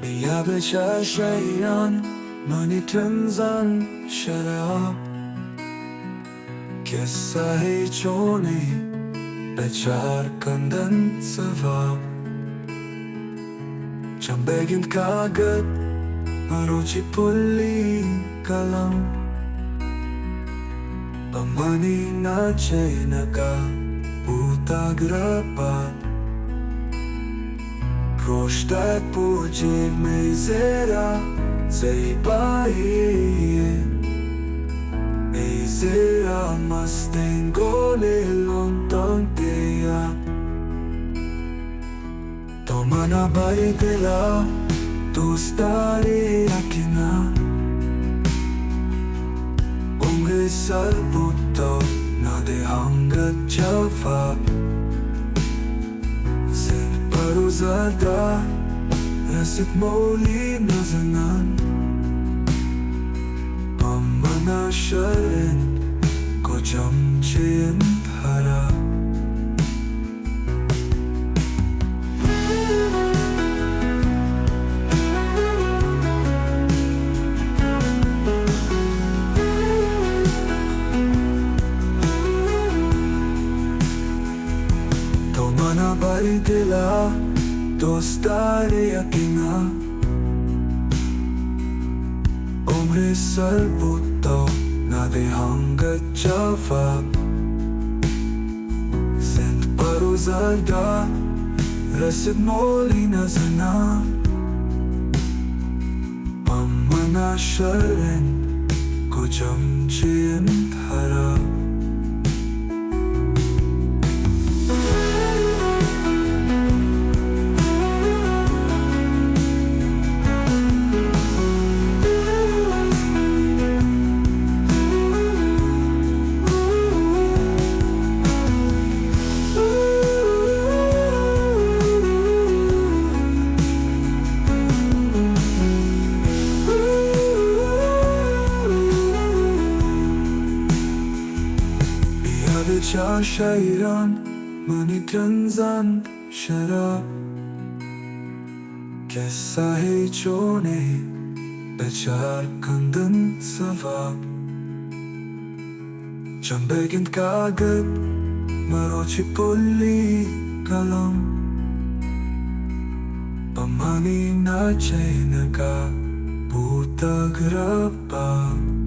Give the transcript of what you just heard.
Biyabasya syairan menitenzan syarab Kisah hijoni becarkan dan sebab Jambegin kaget meruci puli kalam Pamani na chenaka utag rapat Proshtat puji mezera zei baie Mezera mastengole lontang teya Tomana baitela tu stare akina Ungre salbuto na de hangat java Paruzada Rasit moli nazanan Pamanasyarin Ko jamchin hara Tomana baitela Dostare akina Umre salbuto na de hangat java Sent paruzada Rasit moli nazana Pamanasyarin Ko jamchin hara Biyabasya syairan menitenzan syarab Kisah hijoni becarkan dan sebab Jambegin kaget meruci puli kalam Pamani na chenaka buta gerabak